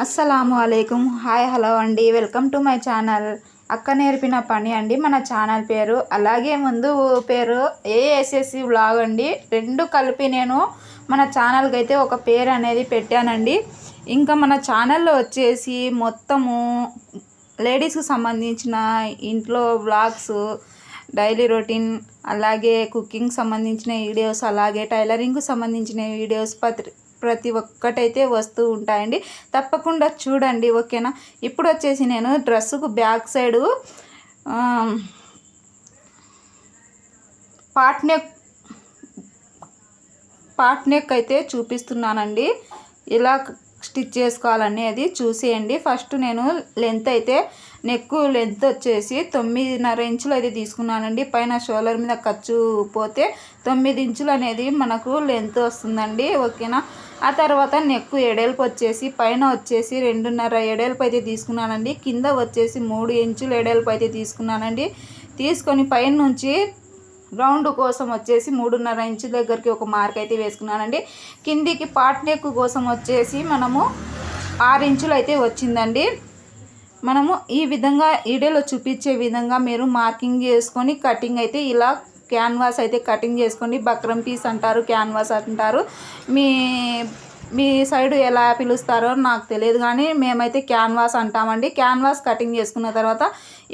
అస్సలాము అలైకుం. Hi hello అండి, welcome to my channel. అక్క నేర్పిన పని అండి మన ఛానల్ పేరు. అలాగే ముందు పేరు ఏఎస్ఎస్సి వ్లాగ్ అండి. రెండు కలిపి నేను మన ఛానల్కి అయితే ఒక పేరు అనేది పెట్టానండి. ఇంకా మన ఛానల్లో వచ్చేసి మొత్తము లేడీస్కి సంబంధించిన ఇంట్లో వ్లాగ్స్, డైలీ రొటీన్, అలాగే కుకింగ్ సంబంధించిన వీడియోస్, అలాగే టైలరింగ్కి సంబంధించిన వీడియోస్ ప్రతి ఒక్కటైతే వస్తూ ఉంటాయండి. తప్పకుండా చూడండి, ఓకేనా. ఇప్పుడు వచ్చేసి నేను డ్రెస్సుకు బ్యాక్ సైడు పాట్ నెక్ అయితే చూపిస్తున్నానండి. ఇలా స్టిచ్ చేసుకోవాలనేది చూసేయండి. ఫస్ట్ నేను లెంత్ అయితే నెక్ లెంత్ వచ్చేసి 9.5 ఇంచులు అయితే తీసుకున్నానండి. పైన షోల్డర్ మీద ఖర్చు పోతే 9 ఇంచులు అనేది మనకు లెంత్ వస్తుందండి, ఓకేనా. ఆ తర్వాత నెక్ ఎడల్పు వచ్చేసి పైన వచ్చేసి 2.5 ఎడల్పు అయితే తీసుకున్నానండి. కింద వచ్చేసి 3 ఇంచులు ఎడల్పు అయితే తీసుకున్నానండి. తీసుకొని పైన నుంచి రౌండ్ కోసం వచ్చేసి 3.5 ఇంచు దగ్గరికి ఒక మార్క్ అయితే వేసుకున్నానండి. కిందికి పాట్ నెక్ కోసం వచ్చేసి మనము 6 ఇంచులు అయితే వచ్చిందండి. మనము ఈ విధంగా వీడియోలో చూపించే విధంగా మీరు మార్కింగ్ చేసుకొని కటింగ్ అయితే ఇలా క్యాన్వాస్ అయితే కటింగ్ చేసుకోండి. బక్రం పీస్ అంటారు, క్యాన్వాస్ అంటారు. మీ సైడ్ ఎలా పిలుస్తారో నాకు తెలియదు, కానీ మేమైతే క్యాన్వాస్ అంటామండి. క్యాన్వాస్ కటింగ్ చేసుకున్న తర్వాత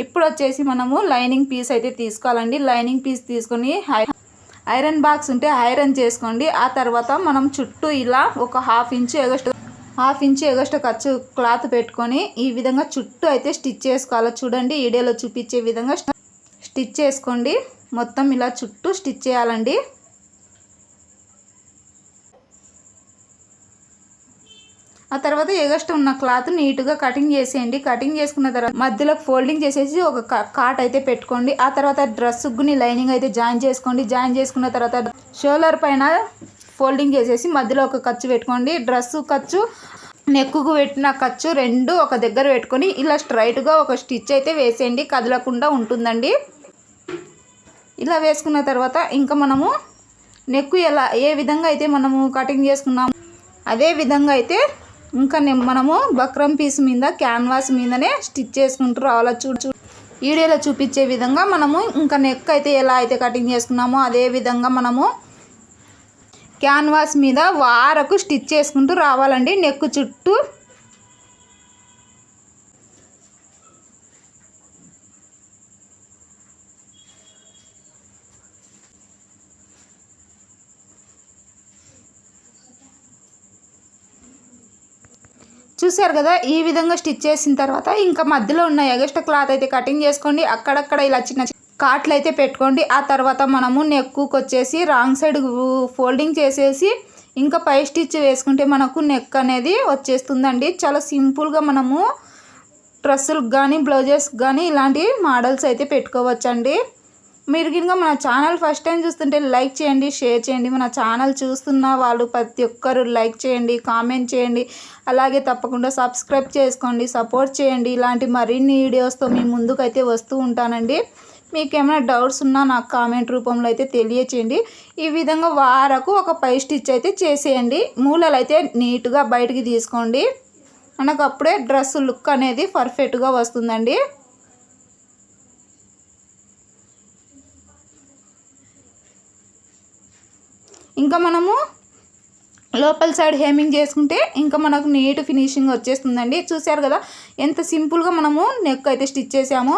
ఇప్పుడు వచ్చేసి మనము లైనింగ్ పీస్ అయితే తీసుకోవాలండి. లైనింగ్ పీస్ తీసుకొని ఐరన్ బాక్స్ ఉంటే ఐరన్ చేసుకోండి. ఆ తర్వాత మనం చుట్టూ ఇలా ఒక హాఫ్ ఇంచు ఎగస్ట్రా ఖర్చు క్లాత్ పెట్టుకొని ఈ విధంగా చుట్టూ అయితే స్టిచ్ చేసుకోవాలి. చూడండి, వీడియోలో చూపించే విధంగా స్టిచ్ చేసుకోండి. మొత్తం ఇలా చుట్టూ స్టిచ్ చేయాలండి. ఆ తర్వాత ఎగస్ట్రా ఉన్న క్లాత్ నీట్గా కటింగ్ చేసేయండి. కటింగ్ చేసుకున్న తర్వాత మధ్యలో ఫోల్డింగ్ చేసేసి ఒక కాట్ అయితే పెట్టుకోండి. ఆ తర్వాత డ్రెస్సుని లైనింగ్ అయితే జాయిన్ చేసుకోండి. జాయిన్ చేసుకున్న తర్వాత షోల్డర్ పైన ఫోల్డింగ్ చేసేసి మధ్యలో ఒక ఖర్చు పెట్టుకోండి. డ్రెస్సు ఖర్చు, నెక్కుకు పెట్టిన ఖర్చు రెండు ఒక దగ్గర పెట్టుకొని ఇలా స్ట్రైట్గా ఒక స్టిచ్ అయితే వేసేయండి. కదలకుండా ఉంటుందండి. ఇలా వేసుకున్న తర్వాత ఇంకా మనము నెక్కు ఏ విధంగా అయితే మనము కటింగ్ చేసుకున్నాము అదే విధంగా అయితే ఇంకా మనము బక్రం పీస్ మీద క్యాన్వాస్ మీదనే స్టిచ్ చేసుకుంటూ రావాలి. వీడియోలో చూపించే విధంగా మనము ఇంకా నెక్ అయితే ఎలా అయితే కటింగ్ చేసుకున్నామో అదే విధంగా మనము క్యాన్వాస్ మీద వారకు స్టిచ్ చేసుకుంటూ రావాలండి. నెక్ చుట్టూ చూసారు కదా. ఈ విధంగా స్టిచ్ చేసిన తర్వాత ఇంకా మధ్యలో ఉన్న ఎగస్ట్రా క్లాత్ అయితే కటింగ్ చేసుకోండి. అక్కడక్కడ ఇలా చిన్న కాట్లు అయితే పెట్టుకోండి. ఆ తర్వాత మనము నెక్కు వచ్చేసి రాంగ్ సైడ్ ఫోల్డింగ్ చేసేసి ఇంకా పై స్టిచ్ వేసుకుంటే మనకు నెక్ అనేది వచ్చేస్తుందండి. చాలా సింపుల్గా మనము డ్రెస్సులకు కానీ బ్లౌజెస్కి కానీ ఇలాంటి మోడల్స్ అయితే పెట్టుకోవచ్చండి. మీరు కనుక మన ఛానల్ ఫస్ట్ టైం చూస్తుంటే లైక్ చేయండి, షేర్ చేయండి. మన ఛానల్ చూస్తున్న వాళ్ళు ప్రతి ఒక్కరు లైక్ చేయండి, కామెంట్ చేయండి. అలాగే తప్పకుండా సబ్స్క్రైబ్ చేసుకోండి, సపోర్ట్ చేయండి. ఇలాంటి మరిన్ని వీడియోస్తో మీ ముందుకైతే వస్తూ ఉంటానండి. మీకు ఏమైనా డౌట్స్ ఉన్నా నాకు కామెంట్ రూపంలో అయితే తెలియచేయండి. ఈ విధంగా వారకు ఒక పై స్టిచ్ అయితే చేసేయండి. మూలలు అయితే నీట్గా బయటికి తీసుకోండి. మనకు అప్పుడే డ్రెస్ లుక్ అనేది పర్ఫెక్ట్గా వస్తుందండి. ఇంకా మనము లోపల సైడ్ హేమింగ్ చేసుకుంటే ఇంకా మనకు నీట్ ఫినిషింగ్ వచ్చేస్తుందండి. చూసారు కదా ఎంత సింపుల్గా మనము నెక్ అయితే స్టిచ్ చేసామో.